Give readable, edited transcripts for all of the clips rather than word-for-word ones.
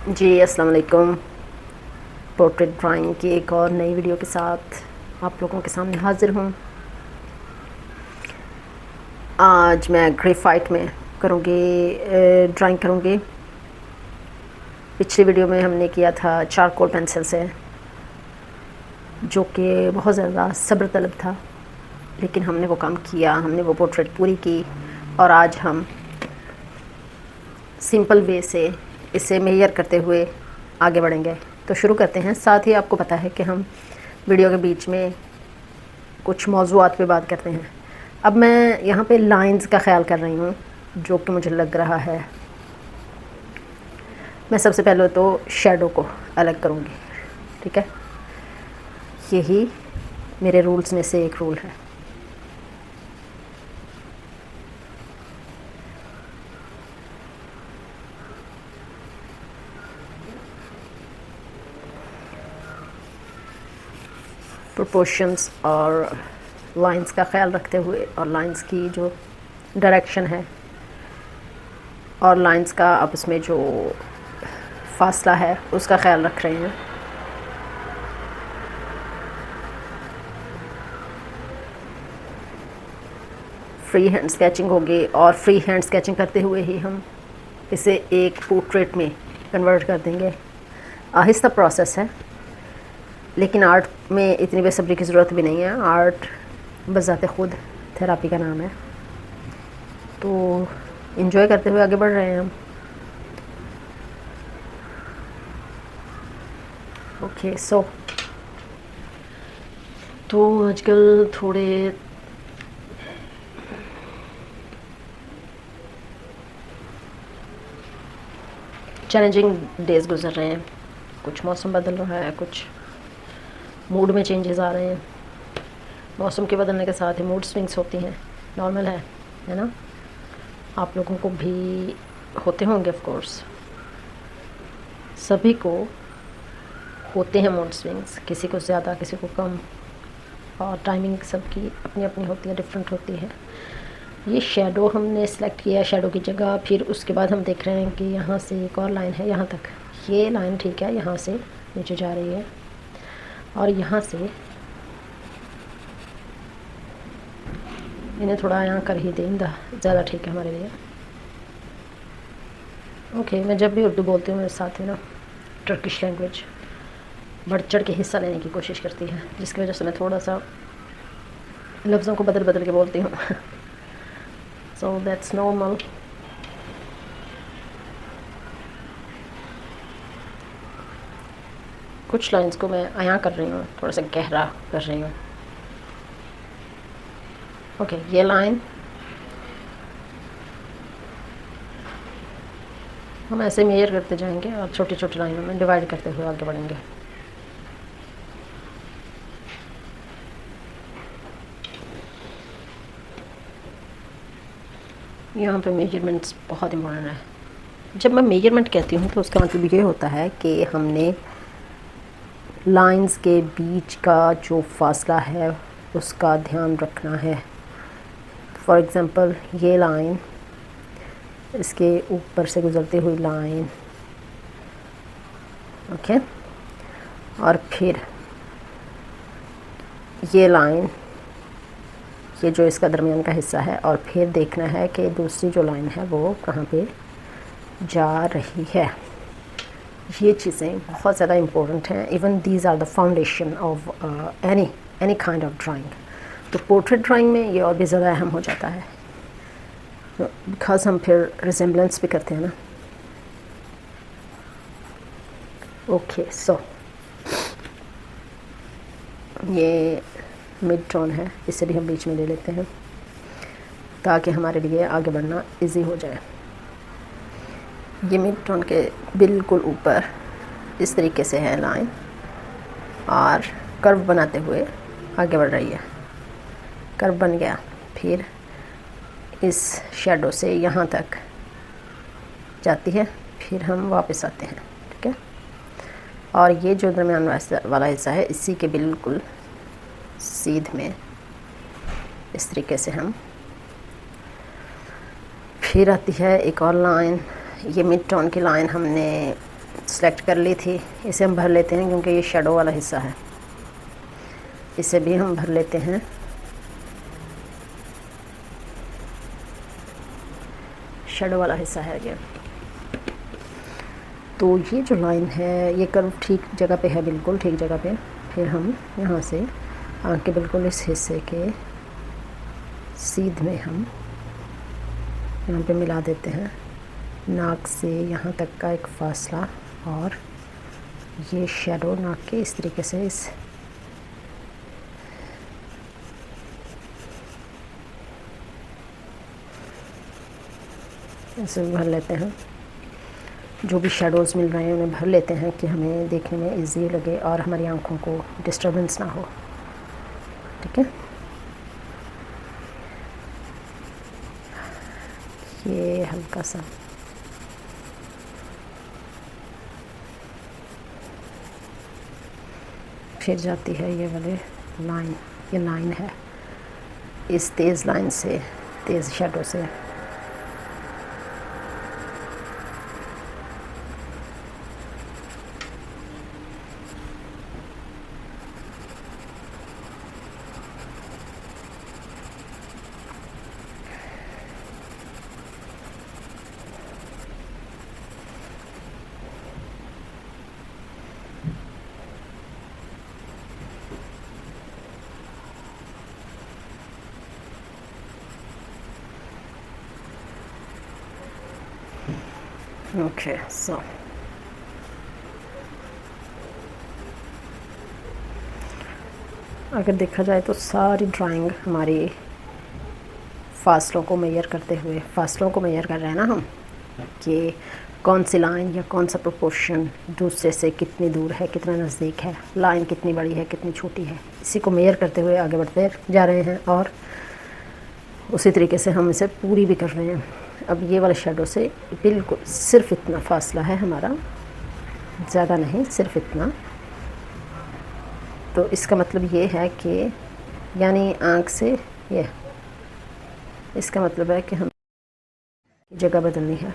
जी अस्सलाम वालेकुम। Portrait drawing की एक और नई वीडियो के साथ आप लोगों के सामने हाज़िर हूँ। आज मैं ग्रेफाइट में ड्राइंग करूँगी। पिछली वीडियो में हमने किया था चारकोल पेंसिल से, जो कि बहुत ज़्यादा सब्र तलब था, लेकिन हमने वो काम किया, हमने वो पोर्ट्रेट पूरी की। और आज हम सिंपल वे से इसे मेजर करते हुए आगे बढ़ेंगे। तो शुरू करते हैं। साथ ही आपको पता है कि हम वीडियो के बीच में कुछ मौज़ूआत पे बात करते हैं। अब मैं यहाँ पे लाइंस का ख्याल कर रही हूँ, जो कि मुझे लग रहा है मैं सबसे पहले तो शेडो को अलग करूँगी। ठीक है, यही मेरे रूल्स में से एक रूल है। प्रोपोर्शंस और लाइंस का ख्याल रखते हुए, और लाइंस की जो डायरेक्शन है और लाइंस का आपस में जो फासला है उसका ख्याल रख रहे हैं। फ्री हैंड स्केचिंग होगी, और फ्री हैंड स्केचिंग करते हुए ही हम इसे एक पोर्ट्रेट में कन्वर्ट कर देंगे। आहिस्ता प्रोसेस है, लेकिन आर्ट में इतनी बेसब्री की ज़रूरत भी नहीं है। आर्ट बज़ाते ख़ुद थेरापी का नाम है। तो इन्जॉय करते हुए आगे बढ़ रहे हैं हम। ओके सो तो आजकल थोड़े चैलेंजिंग डेज़ गुजर रहे हैं। कुछ मौसम बदल रहा है, कुछ मूड में चेंजेस आ रहे हैं। मौसम के बदलने के साथ ही मूड स्विंग्स होती हैं, नॉर्मल है ना। आप लोगों को भी होते होंगे, ऑफ कोर्स सभी को होते हैं मूड स्विंग्स, किसी को ज़्यादा किसी को कम, और टाइमिंग सबकी अपनी अपनी होती है, डिफरेंट होती है। ये शेडो हमने सेलेक्ट किया शेडो की जगह। फिर उसके बाद हम देख रहे हैं कि यहाँ से एक और लाइन है, यहाँ तक ये लाइन ठीक है, यहाँ से नीचे जा रही है, और यहाँ से इन्हें थोड़ा यहाँ कर ही दें, ज़्यादा ठीक है हमारे लिए। ओके, मैं जब भी उर्दू बोलती हूँ मेरे साथ में ना टर्किश लैंग्वेज बढ़ चढ़ के हिस्सा लेने की कोशिश करती है, जिसकी वजह से मैं थोड़ा सा लफ्ज़ों को बदल बदल के बोलती हूँ। So that's normal. कुछ लाइंस को मैं यहाँ कर रही हूँ, थोड़ा सा गहरा कर रही हूँ। ओके, ये लाइन हम ऐसे मेजर करते जाएंगे और छोटी छोटी लाइनों में डिवाइड करते हुए आगे बढ़ेंगे। यहाँ पे मेजरमेंट्स बहुत इम्पोर्टेंट है। जब मैं मेजरमेंट कहती हूँ तो उसका मतलब ये होता है कि हमने लाइंस के बीच का जो फासला है उसका ध्यान रखना है। फॉर एग्ज़ाम्पल ये लाइन, इसके ऊपर से गुज़रती हुई लाइन, ओके, और फिर ये लाइन, ये जो इसका दरमियान का हिस्सा है, और फिर देखना है कि दूसरी जो लाइन है वो कहाँ पे जा रही है। ये चीज़ें बहुत ज़्यादा इम्पोर्टेंट हैं। Even these are the foundation of any kind of drawing. तो पोर्ट्रेट ड्राइंग में ये और भी ज़्यादा अहम हो जाता है, बिकॉज हम फिर रिजेम्बलेंस भी करते हैं ना। ओके सो ये मिड टोन है, इसे भी हम बीच में ले लेते हैं ताकि हमारे लिए आगे बढ़ना इजी हो जाए। ये मिड टोन के बिल्कुल ऊपर इस तरीके से है लाइन, और कर्व बनाते हुए आगे बढ़ रही है। कर्व बन गया, फिर इस शेडो से यहाँ तक जाती है, फिर हम वापस आते हैं। ठीक है, और ये जो दरमियान वाला हिस्सा है, इसी के बिल्कुल सीध में इस तरीके से हम, फिर आती है एक और लाइन। ये मिड टोन की लाइन हमने सेलेक्ट कर ली थी। इसे हम भर लेते हैं क्योंकि ये शेडो वाला हिस्सा है, इसे भी हम भर लेते हैं। शेडो वाला हिस्सा है ये। तो ये जो लाइन है ये कर्व ठीक जगह पे है, बिल्कुल ठीक जगह पे। फिर हम यहाँ से आँख के बिल्कुल इस हिस्से के सीध में हम यहाँ पे मिला देते हैं, नाक से यहाँ तक का एक फासला, और ये शेडो नाक के इस तरीके से इस ऐसे भर लेते हैं। जो भी शेडोज़ मिल रहे हैं उन्हें भर लेते हैं कि हमें देखने में इजी लगे और हमारी आँखों को डिस्टर्बेंस ना हो। ठीक है, ये हल्का सा फिर जाती है ये वाली लाइन। ये लाइन है इस तेज़ लाइन से, तेज़ शेडो से। Okay, so अगर देखा जाए तो सारी ड्राइंग हमारी फासलों को मेजर करते हुए, फासलों को मेजर कर रहे हैं ना हम, कि कौन सी लाइन या कौन सा प्रोपोर्शन दूसरे से कितनी दूर है, कितना नज़दीक है, लाइन कितनी बड़ी है, कितनी छोटी है, इसी को मेजर करते हुए आगे बढ़ते जा रहे हैं। और उसी तरीके से हम इसे पूरी भी कर रहे हैं। अब ये वाले शेडो से बिल्कुल सिर्फ इतना फासला है हमारा, ज़्यादा नहीं, सिर्फ इतना। तो इसका मतलब ये है कि यानी आँख से ये, इसका मतलब है कि हम जगह बदलनी है,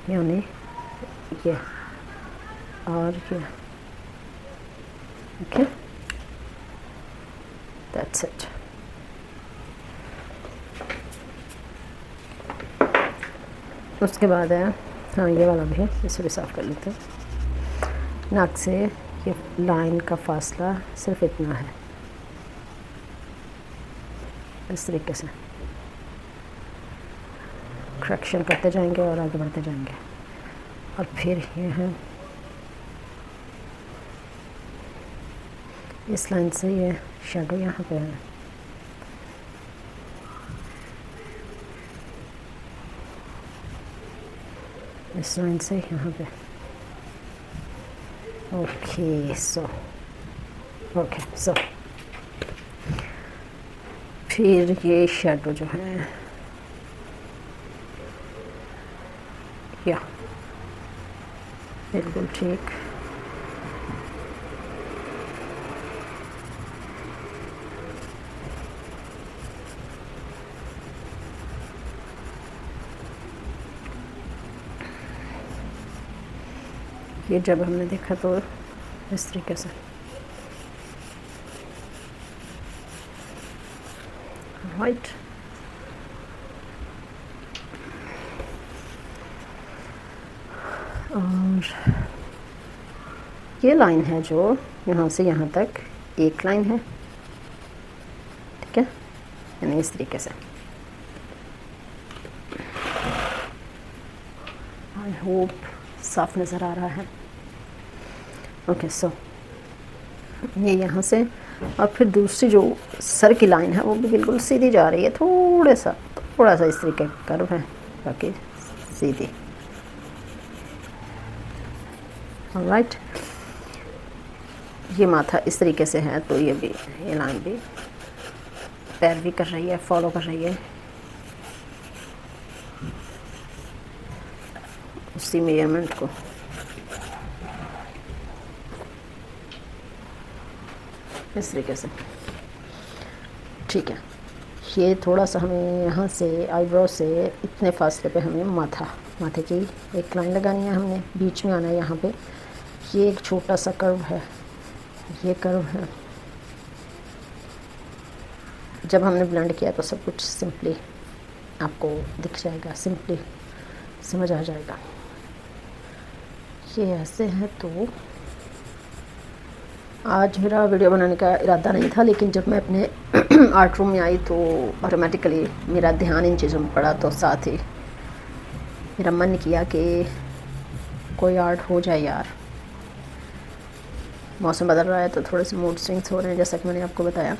यानी ये और ये। Okay, that's it. उसके बाद है, हाँ ये वाला भी है, इसे भी साफ़ कर लेते हैं। नाक से ये लाइन का फासला सिर्फ इतना है, इस तरीके से करेक्शन करते जाएंगे और आगे बढ़ते जाएंगे। और फिर ये है इस लाइन से ये शेडो यहाँ पे है, इस लाइन से यहाँ पे। ओके सो फिर ये शेडो जो है या बिल्कुल ठीक, ये जब हमने देखा तो इस तरीके से। राइट, और ये लाइन है जो यहाँ से यहाँ तक एक लाइन है, ठीक है, यानी इस तरीके से। आई होप साफ नज़र आ रहा है। ओके सो ये यहाँ से, और फिर दूसरी जो सर की लाइन है वो भी बिल्कुल सीधी जा रही है, थोड़ा सा इस तरीके का कर्व है, बाकी सीधी। ऑलराइट, ये माथा इस तरीके से है, तो ये भी, ये लाइन भी पैरवी कर रही है, फॉलो कर रही है उसी मेजरमेंट को। इस तरीके से, ठीक है। ये थोड़ा सा हमें यहाँ से आईब्रो से इतने फासले पे हमें माथे की एक लाइन लगानी है, हमने बीच में आना है यहाँ पे, ये एक छोटा सा कर्व है, ये कर्व है। जब हमने ब्लेंड किया तो सब कुछ सिंपली आपको दिख जाएगा, सिंपली समझ आ जाएगा। ये ऐसे है। तो आज मेरा वीडियो बनाने का इरादा नहीं था, लेकिन जब मैं अपने आर्ट रूम में आई तो ऑटोमेटिकली मेरा ध्यान इन चीज़ों में पड़ा, तो साथ ही मेरा मन किया कि कोई आर्ट हो जाए यार। मौसम बदल रहा है तो थोड़े से मूड स्विंग्स हो रहे हैं, जैसा कि मैंने आपको बताया।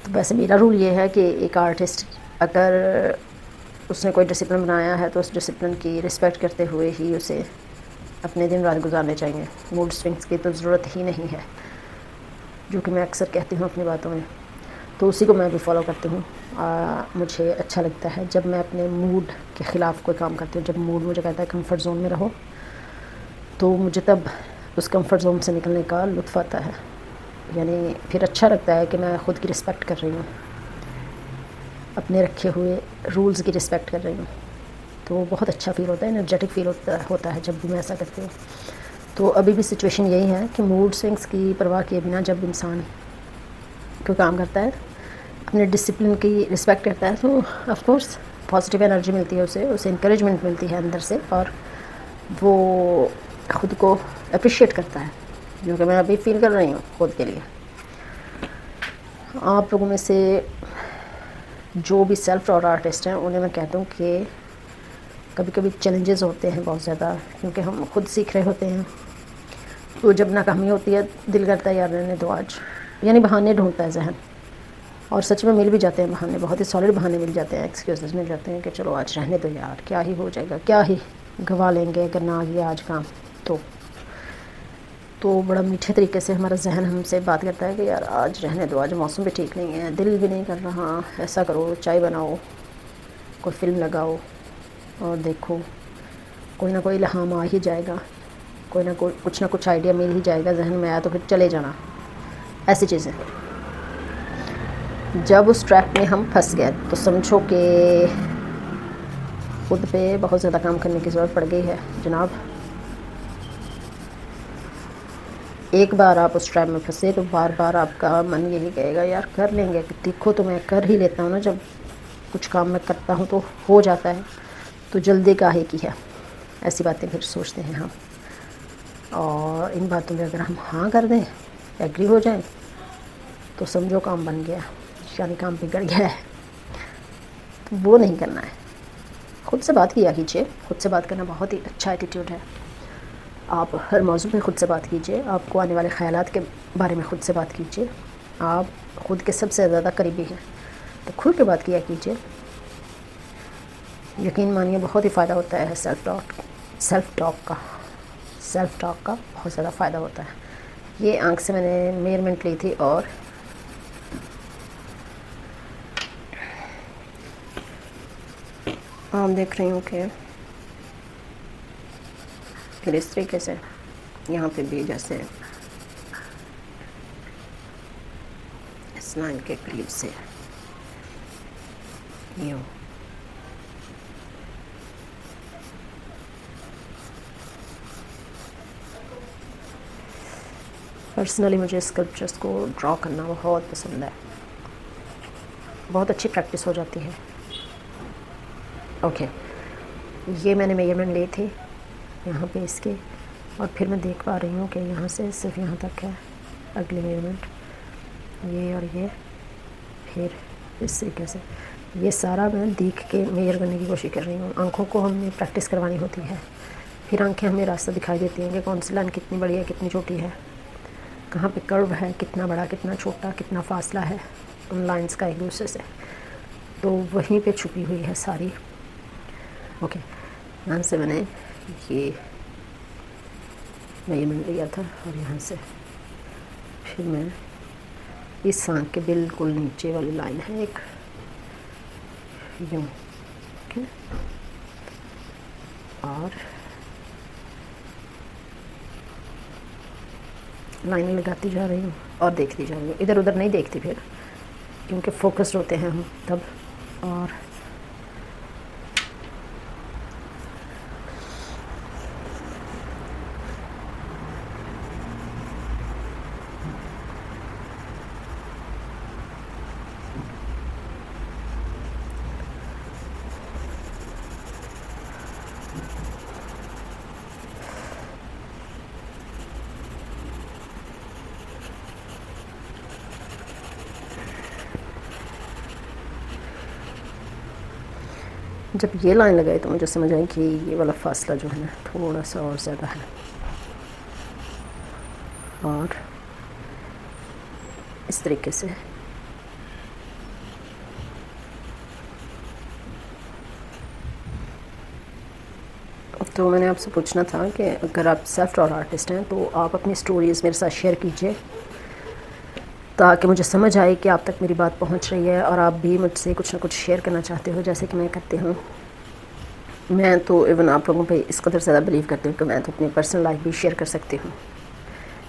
तो वैसे मेरा रूल ये है कि एक आर्टिस्ट अगर उसने कोई डिसिप्लिन बनाया है तो उस डिसिप्लिन की रिस्पेक्ट करते हुए ही उसे अपने दिन रात गुजारने चाहिए। मूड स्विंग्स की तो ज़रूरत ही नहीं है, जो कि मैं अक्सर कहती हूँ अपनी बातों में। तो उसी को मैं भी फॉलो करती हूँ। मुझे अच्छा लगता है जब मैं अपने मूड के ख़िलाफ़ कोई काम करती हूँ। जब मूड मुझे कहता है कंफर्ट जोन में रहो, तो मुझे तब उस कंफर्ट जोन से निकलने का लुत्फ़ आता है। यानी फिर अच्छा लगता है कि मैं ख़ुद की रिस्पेक्ट कर रही हूँ, अपने रखे हुए रूल्स की रिस्पेक्ट कर रही हूँ। तो बहुत अच्छा फ़ील होता है, एनर्जेटिक फ़ील होता है जब भी मैं ऐसा करती हूँ। तो अभी भी सिचुएशन यही है कि मूड स्विंग्स की परवाह किए बिना जब इंसान कोई काम करता है, अपने डिसिप्लिन की रिस्पेक्ट करता है, तो ऑफ कोर्स पॉजिटिव एनर्जी मिलती है, उसे इंकरेजमेंट मिलती है अंदर से, और वो ख़ुद को अप्रिशिएट करता है, जो कि मैं अभी फ़ील कर रही हूँ खुद के लिए। आप लोगों में से जो भी सेल्फ टॉट आर्टिस्ट हैं उन्हें मैं कहता हूँ कि कभी कभी चैलेंजेस होते हैं बहुत ज़्यादा, क्योंकि हम खुद सीख रहे होते हैं। तो जब नाकामी होती है दिल करता है यार रहने दो आज, यानी बहाने ढूंढता है जहन, और सच में मिल भी जाते हैं बहाने, बहुत ही सॉलिड बहाने मिल जाते हैं, एक्सक्यूज़ेस मिल जाते हैं कि चलो आज रहने दो यार, क्या ही हो जाएगा, क्या ही गवा लेंगे अगर ना आ गया आज काम। तो बड़ा मीठे तरीके से हमारा जहन हमसे बात करता है कि यार आज रहने दो, आज मौसम भी ठीक नहीं है, दिल भी नहीं कर रहा, ऐसा करो चाय बनाओ, कोई फ़िल्म लगाओ और देखो, कोई ना कोई इल्हाम आ ही जाएगा, कोई ना कोई कुछ ना कुछ आइडिया मिल ही जाएगा जहन में आया तो फिर चले जाना। ऐसी चीज़ें जब उस ट्रैप में हम फंस गए तो समझो कि खुद पे बहुत ज़्यादा काम करने की ज़रूरत पड़ गई है जनाब। एक बार आप उस ट्रैप में फंसे तो बार बार आपका मन यही कहेगा यार कर लेंगे, देखो तो मैं कर ही लेता हूँ ना, जब कुछ काम मैं करता हूँ तो हो जाता है, तो जल्दी काहे की है। ऐसी बातें फिर सोचते हैं हम, और इन बातों में अगर हम हाँ कर दें, एग्री हो जाएं, तो समझो काम बन गया, यानी काम बिगड़ गया है। तो वो नहीं करना है। खुद से बात किया कीजिए, खुद से बात करना बहुत ही अच्छा एटीट्यूड है। आप हर मौजू पे खुद से बात कीजिए, आपको आने वाले ख़यालात के बारे में खुद से बात कीजिए। आप खुद के सबसे ज़्यादा करीबी हैं, तो खुल के बात किया कीजिए। यकीन मानिए बहुत ही फ़ायदा होता है सेल्फ़ टॉक का बहुत ज़्यादा फ़ायदा होता है। ये आंख से मैंने मेजरमेंट ली थी, और आप देख रही हूँ कि फिर इस तरीके से यहाँ पे भी जैसे इस लाइन के करीब से यूँ पर्सनली मुझे स्कल्पचर्स को ड्रॉ करना बहुत पसंद है, बहुत अच्छी प्रैक्टिस हो जाती है। ओके, ये मैंने मेजरमेंट ली थी यहाँ पे इसके, और फिर मैं देख पा रही हूँ कि यहाँ से सिर्फ यहाँ तक है अगली मेजरमेंट, ये और ये, फिर इस तरीके से ये सारा मैं देख के मेजर करने की कोशिश कर रही हूँ। आँखों को हमें प्रैक्टिस करवानी होती है, फिर आंखें हमें रास्ता दिखाई देती हैं कि कौन सी लाइन कितनी बड़ी है, कितनी छोटी है, कहाँ पे कर्व है, कितना बड़ा, कितना छोटा, कितना फासला है उन लाइंस का एक दूसरे से, तो वहीं पे छुपी हुई है सारी। ओके, यहाँ से मैंने ये मेजरमेंट लिया था, और यहाँ से फिर मैं इस आँख के बिल्कुल नीचे वाली लाइन है एक, यूँ, ओके, और लाइन लगाती जा रही हूँ और देखती जा रही हूँ, इधर उधर नहीं देखती फिर, क्योंकि फोकस्ड होते हैं हम तब। और जब ये लाइन लगाई तो मुझे समझ आई कि ये वाला फासला जो है ना थोड़ा सा और ज़्यादा है, और इस तरीके से तो मैंने आपसे पूछना था कि अगर आप सेल्फ टॉट आर्टिस्ट हैं तो आप अपनी स्टोरीज़ मेरे साथ शेयर कीजिए, ताकि मुझे समझ आए कि आप तक मेरी बात पहुंच रही है और आप भी मुझसे कुछ ना कुछ शेयर करना चाहते हो, जैसे कि मैं करती हूँ। मैं तो इवन आप लोगों पे इस कदर ज़्यादा बिलीव करती हूँ कि मैं तो अपनी पर्सनल लाइफ भी शेयर कर सकती हूँ,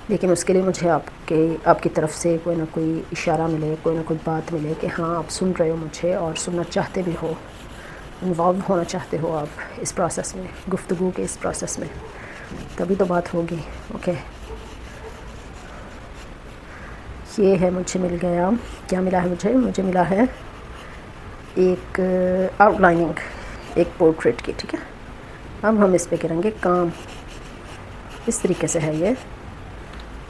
लेकिन उसके लिए मुझे आपकी तरफ से कोई ना कोई इशारा मिले, कोई ना कोई बात मिले कि हाँ आप सुन रहे हो मुझे और सुनना चाहते भी हो, इन्वॉल्व होना चाहते हो आप इस प्रोसेस में, गुफ्तगू के इस प्रोसेस में, तभी तो बात होगी। ओके, ये है, मुझे मिल गया, क्या मिला है मुझे मिला है एक आउटलाइनिंग, एक पोर्ट्रेट की। ठीक है, अब हम इस पे करेंगे काम। इस तरीके से है ये,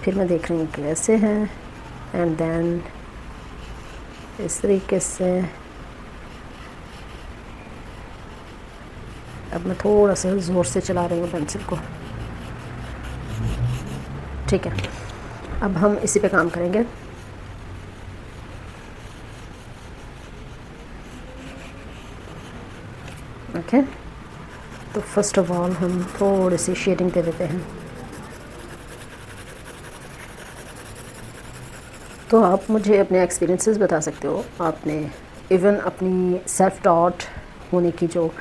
फिर मैं देख रही हूँ कि ऐसे है, एंड देन इस तरीके से। अब मैं थोड़ा सा ज़ोर से चला रही हूँ पेंसिल को। ठीक है, अब हम इसी पे काम करेंगे। ओके, तो फर्स्ट ऑफ ऑल हम थोड़ी सी शेडिंग दे देते हैं। तो आप मुझे अपने एक्सपीरियंसेस बता सकते हो, आपने इवन अपनी सेल्फ टॉट होने की जो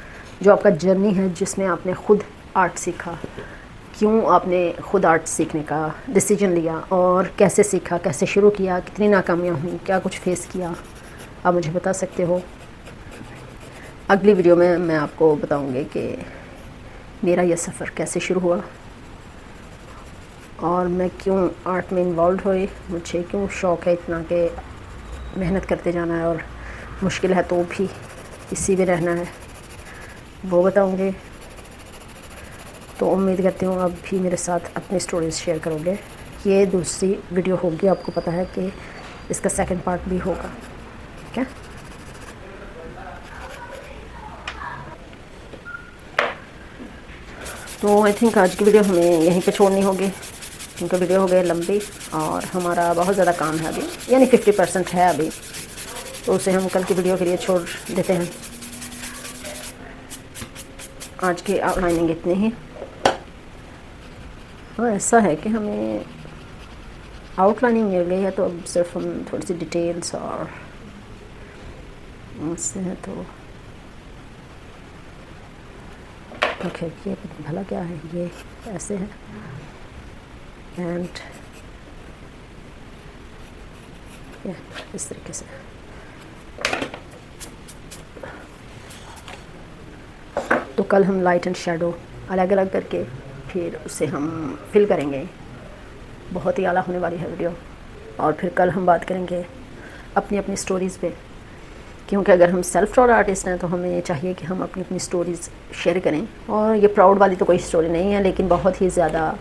आपका जर्नी है, जिसमें आपने ख़ुद आर्ट सीखा, क्यों आपने ख़ुद आर्ट सीखने का डिसीजन लिया और कैसे सीखा, कैसे शुरू किया, कितनी नाकामियाँ हुई, क्या कुछ फेस किया, आप मुझे बता सकते हो। अगली वीडियो में मैं आपको बताऊंगी कि मेरा यह सफ़र कैसे शुरू हुआ और मैं क्यों आर्ट में इन्वॉल्व हुई, मुझे क्यों शौक़ है इतना कि मेहनत करते जाना है और मुश्किल है तो भी इसी में रहना है, वो बताऊंगी। तो उम्मीद करती हूँ आप भी मेरे साथ अपनी स्टोरीज़ शेयर करोगे। ये दूसरी वीडियो होगी, आपको पता है कि इसका सेकंड पार्ट भी होगा। क्या तो आई थिंक आज की वीडियो हमें यहीं पे छोड़नी होगी, क्योंकि वीडियो हो गई लंबी और हमारा बहुत ज़्यादा काम है अभी, यानी 50% है अभी, तो उसे हम कल की वीडियो के लिए छोड़ देते हैं। आज की आउटलाइनिंग इतनी ही। हाँ, ऐसा है कि हमें आउटलाइनिंग मिल गई है, तो अब सिर्फ हम थोड़ी सी डिटेल्स और उससे है तो ओके। ये भला क्या है, ये ऐसे है एंड इस तरीके से। तो कल हम लाइट एंड शेडो अलग अलग करके फिर उसे हम फिल करेंगे। बहुत ही आला होने वाली है वीडियो। और फिर कल हम बात करेंगे अपनी अपनी स्टोरीज़ पे, क्योंकि अगर हम सेल्फ टॉट आर्टिस्ट हैं तो हमें चाहिए कि हम अपनी अपनी स्टोरीज़ शेयर करें। और ये प्राउड वाली तो कोई स्टोरी नहीं है, लेकिन बहुत ही ज़्यादा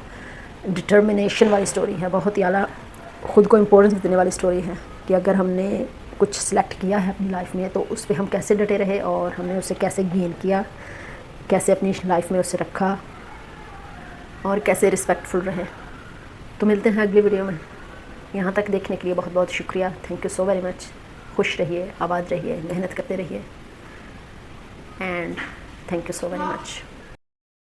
डिटर्मिनेशन वाली स्टोरी है, बहुत ही आला ख़ुद को इम्पोर्टेंस देने वाली स्टोरी है कि अगर हमने कुछ सिलेक्ट किया है अपनी लाइफ में तो उस पर हम कैसे डटे रहे और हमने उसे कैसे गेन किया, कैसे अपनी लाइफ में उसे रखा और कैसे रिस्पेक्टफुल रहे। तो मिलते हैं अगली वीडियो में। यहाँ तक देखने के लिए बहुत बहुत शुक्रिया। Thank you so very much. खुश रहिए, आबाद रहिए, मेहनत करते रहिए and thank you so very much.